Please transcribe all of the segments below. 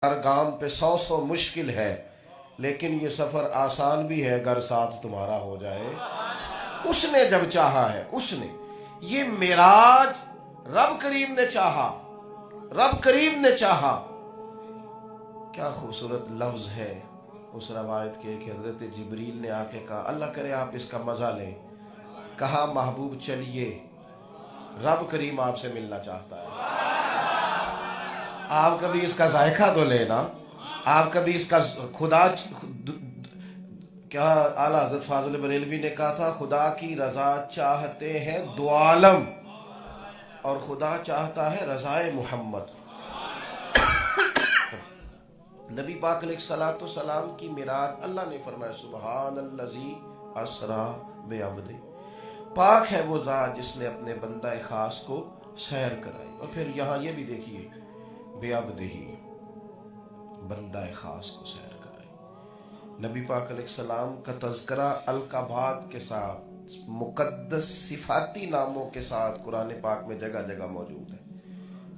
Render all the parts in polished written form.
ہر گام پہ 100 مشکل ہے، لیکن یہ سفر آسان بھی ہے اگر ساتھ تمہارا ہو جائے۔ اس نے جب چاہا ہے، اس نے یہ معراج رب کریم نے چاہا، رب کریم نے چاہا۔ کیا خوبصورت لفظ ہے اس روایت کے کہ حضرت جبریل نے آ کے کہا، اللہ کرے آپ اس کا مزہ لیں، کہا محبوب چلیے رب کریم آپ سے ملنا چاہتا ہے۔ آپ کبھی اس کا ذائقہ تو لینا، آپ کبھی اس کا خدا کیا اعلیٰ حضرت فاضل بریلوی نے کہا تھا، خدا کی رضا چاہتے ہیں دو عالم اور خدا چاہتا ہے رضائے محمد۔ نبی پاک علیہ الصلوۃ والسلام کی معراج اللہ نے فرمایا سبحان الذی اسریٰ بعبدہ، پاک ہے وہ ذات جس نے اپنے بندہ خاص کو سیر کرائی۔ اور پھر یہاں یہ بھی دیکھیے بعبدہ، بندہ خاص کو سیر کرائی۔ نبی پاک علیہ السلام کا تذکرہ القابات کے ساتھ، مقدس صفاتی ناموں کے ساتھ قرآن پاک میں جگہ جگہ موجود ہے،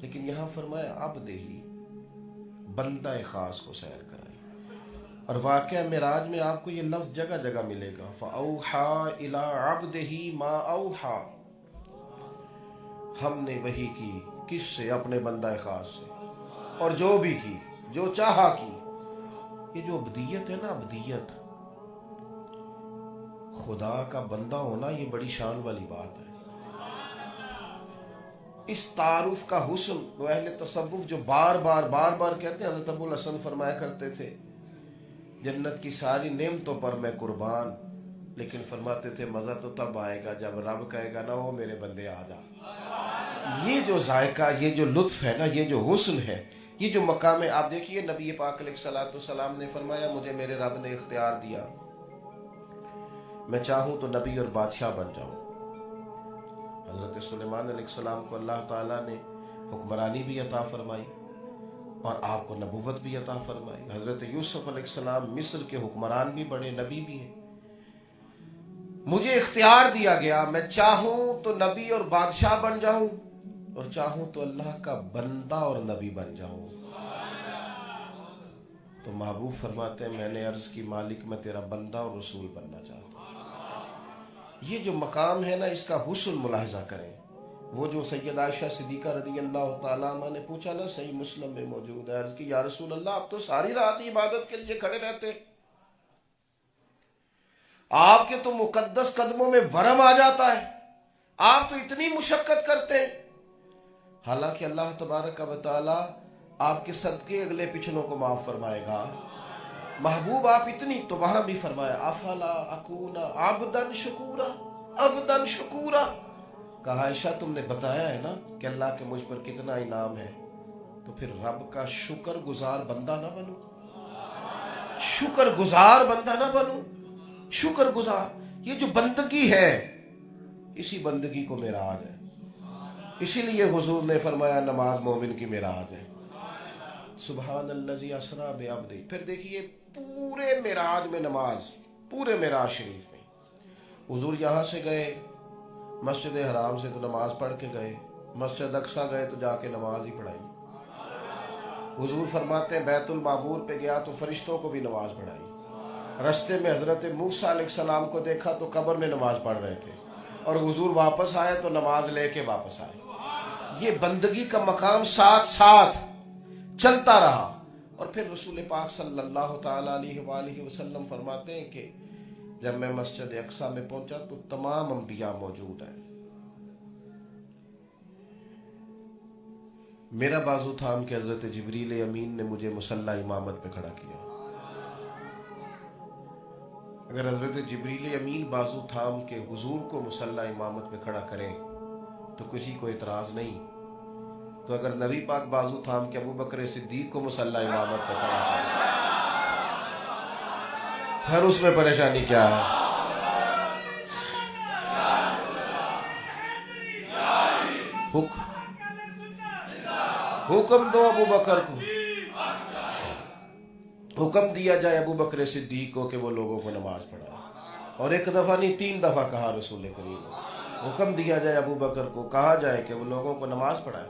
لیکن یہاں فرمایا عبدہ، بندہ خاص کو سیر کرائی۔ اور واقعہ معراج میں آپ کو یہ لفظ جگہ جگہ ملے گا، فَأَوْحَى إِلَىٰ عَبْدِهِ مَا أَوْحَى، ہم نے وحی کی کس سے؟ اپنے بندہ خاص سے، اور جو بھی کی، جو چاہا کی۔ یہ جو عبدیت ہے نا، عبدیت، خدا کا بندہ ہونا، یہ بڑی شان والی بات ہے۔ اس تعارف کا حسن وہ اہل تصوف جو بار بار کہتے ہیں، حضرت ابو الحسن فرمایا کرتے تھے جنت کی ساری نعمتوں پر میں قربان، لیکن فرماتے تھے مزہ تو تب آئے گا جب رب کہے گا نا وہ میرے بندے آ جا۔ یہ جو ذائقہ، یہ جو لطف ہے نا، یہ جو حسن ہے، یہ جو مقام ہے، آپ دیکھیے نبی پاک علیہ الصلوۃ والسلام نے فرمایا مجھے میرے رب نے اختیار دیا، میں چاہوں تو نبی اور بادشاہ بن جاؤں۔ حضرت سلیمان علیہ السلام کو اللہ تعالیٰ نے حکمرانی بھی عطا فرمائی اور آپ کو نبوت بھی عطا فرمائی۔ حضرت یوسف علیہ السلام مصر کے حکمران بھی بڑے، نبی بھی ہیں۔ مجھے اختیار دیا گیا، میں چاہوں تو نبی اور بادشاہ بن جاؤں اور چاہوں تو اللہ کا بندہ اور نبی بن جاؤں۔ تو محبوب فرماتے ہیں میں نے عرض کی مالک میں تیرا بندہ اور رسول بننا چاہتا ہوں۔ یہ جو مقام ہے نا، اس کا حسن ملاحظہ کریں۔ وہ جو سیدہ عائشہ صدیقہ رضی اللہ تعالیٰ عنہ نے پوچھا نا، صحیح مسلم میں موجود ہے، عرض کی یا رسول اللہ آپ تو ساری رات عبادت کے لیے کھڑے رہتے، آپ کے تو مقدس قدموں میں ورم آ جاتا ہے، آپ تو اتنی مشقت کرتے ہیں، حالانکہ اللہ تبارک و تعالی آپ کے صدقے اگلے پچھلوں کو معاف فرمائے گا۔ محبوب آپ اتنی، تو وہاں بھی فرمایا افلا اکون عبدا شکورا، عبدا شکورا۔ کہا عائشہ تم نے بتایا ہے نا کہ اللہ کے مجھ پر کتنا انعام ہے، تو پھر رب کا شکر گزار بندہ نہ بنوں؟ شکر گزار بندہ نہ بنوں؟ شکر گزار، یہ جو بندگی ہے، اسی بندگی کو معراج ہے۔ اسی لیے حضور نے فرمایا نماز مومن کی معراج ہے۔ سبحان الذی اسریٰ بعبدہ۔ پھر دیکھیے پورے معراج میں نماز، پورے معراج شریف میں حضور یہاں سے گئے مسجد حرام سے تو نماز پڑھ کے گئے، مسجد اقصیٰ گئے تو جا کے نماز ہی پڑھائی۔ حضور فرماتے ہیں بیت المعمور پہ گیا تو فرشتوں کو بھی نماز پڑھائی۔ رستے میں حضرت موسیٰ علیہ السلام کو دیکھا تو قبر میں نماز پڑھ رہے تھے، اور حضور واپس آئے تو نماز لے کے واپس آئے۔ یہ بندگی کا مقام ساتھ ساتھ چلتا رہا۔ اور پھر رسول پاک صلی اللہ تعالیٰ علیہ وآلہ وسلم فرماتے ہیں کہ جب میں مسجد اقصیٰ میں پہنچا تو تمام انبیاء موجود ہیں۔ میرا بازو تھام کہ حضرت جبریل امین نے مجھے مصلی امامت پہ کھڑا کیا۔ اگر حضرت جبریل امین بازو تھام کے حضور کو مصلی امامت پہ کھڑا کریں تو کسی کو اعتراض نہیں، تو اگر نبی پاک بازو تھام کے ابو بکر صدیق کو مصلی امامت پہ کھڑا کریں پھر اس میں پریشانی کیا ہے؟ حکم دو ابو بکر کو، حکم دیا جائے ابو بکر صدیق کو کہ وہ لوگوں کو نماز پڑھائے، اور ایک دفعہ نہیں 3 دفعہ کہا رسول کریم، حکم دیا جائے ابو بکر کو، کہا جائے کہ وہ لوگوں کو نماز پڑھائے۔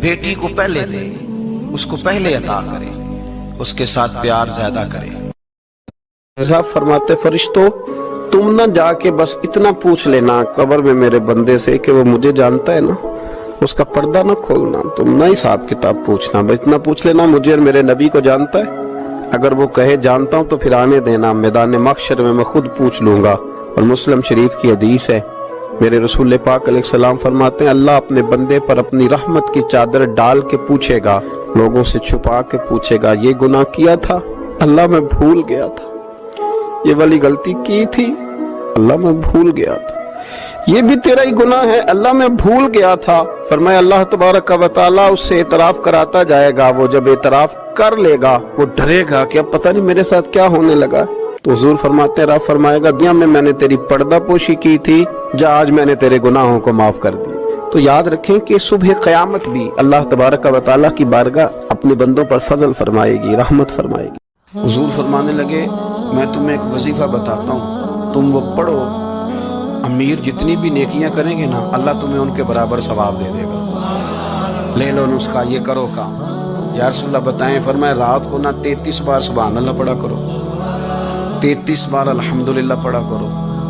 بیٹی کو پہلے دے، اس کو پہلے عطا کرے، اس کے ساتھ پیار زیادہ کرے۔ صاحب فرماتے فرشتوں تم نہ جا کے بس اتنا پوچھ لینا قبر میں میرے بندے سے کہ وہ مجھے جانتا ہے نا، اس کا پردہ نہ کھولنا، تم نہ حساب کتاب پوچھنا، بس اتنا پوچھ لینا مجھے اور میرے نبی کو جانتا ہے؟ اگر وہ کہے جانتا ہوں تو پھر آنے دینا، میدان محشر میں خود پوچھ لوں گا۔ اور مسلم شریف کی حدیث ہے، میرے رسول پاک علیہ السلام فرماتے ہیں اللہ اپنے بندے پر اپنی رحمت کی چادر ڈال کے پوچھے گا، لوگوں سے چھپا کے پوچھے گا یہ گناہ کیا تھا اللہ میں بھول گیا تھا، یہ والی غلطی کی تھی اللہ میں بھول گیا تھا، یہ بھی تیرا ہی گناہ ہے اللہ میں بھول گیا تھا۔ فرمایا اللہ تبارک و تعالیٰ اس سے اعتراف کراتا جائے گا، وہ جب اعتراف کر لے گا وہ ڈرے گا کہ اب پتہ نہیں میرے ساتھ کیا ہونے لگا، تو حضور فرماتے ہیں رب فرمائے گا دنیا میں نے تیری پردہ پوشی کی تھی، جا آج میں نے تیرے گناہوں کو معاف کر دی۔ تو یاد رکھیں کہ صبح قیامت بھی اللہ تبارک و تعالیٰ کی بارگاہ اپنے بندوں پر فضل فرمائے گی، رحمت فرمائے گی۔ حضور فرمانے لگے میں تمہیں ایک وظیفہ بتاتا ہوں، تم وہ پڑھو، امیر جتنی بھی نیکیاں کریں گے نا اللہ تمہیں ان کے برابر ثواب دے دے گا، لے لو نسخہ، یہ کرو کام۔ یا رسول اللہ بتائیں، فرمائے رات کو نہ 33 بار سبحان اللہ پڑھا کرو، 33 بار الحمدللہ پڑھا کرو،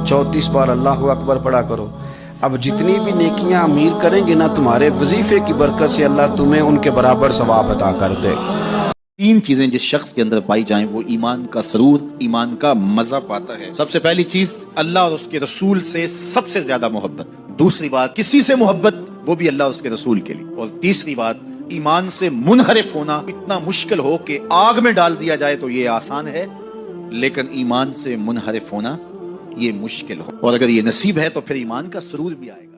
34 بار اللہ اکبر پڑھا کرو۔ اب جتنی بھی نیکیاں امیر کریں گے نا تمہارے وظیفے کی برکت سے اللہ تمہیں ان کے برابر ثواب عطا کر دے۔ تین چیزیں جس شخص کے اندر پائی جائیں وہ ایمان کا سرور، ایمان کا مزہ پاتا ہے۔ سب سے پہلی چیز اللہ اور اس کے رسول سے سب سے زیادہ محبت، دوسری بات کسی سے محبت وہ بھی اللہ اور اس کے رسول کے لیے، اور تیسری بات ایمان سے منحرف ہونا اتنا مشکل ہو کہ آگ میں ڈال دیا جائے تو یہ آسان ہے، لیکن ایمان سے منحرف ہونا یہ مشکل ہو، اور اگر یہ نصیب ہے تو پھر ایمان کا سرور بھی آئے گا۔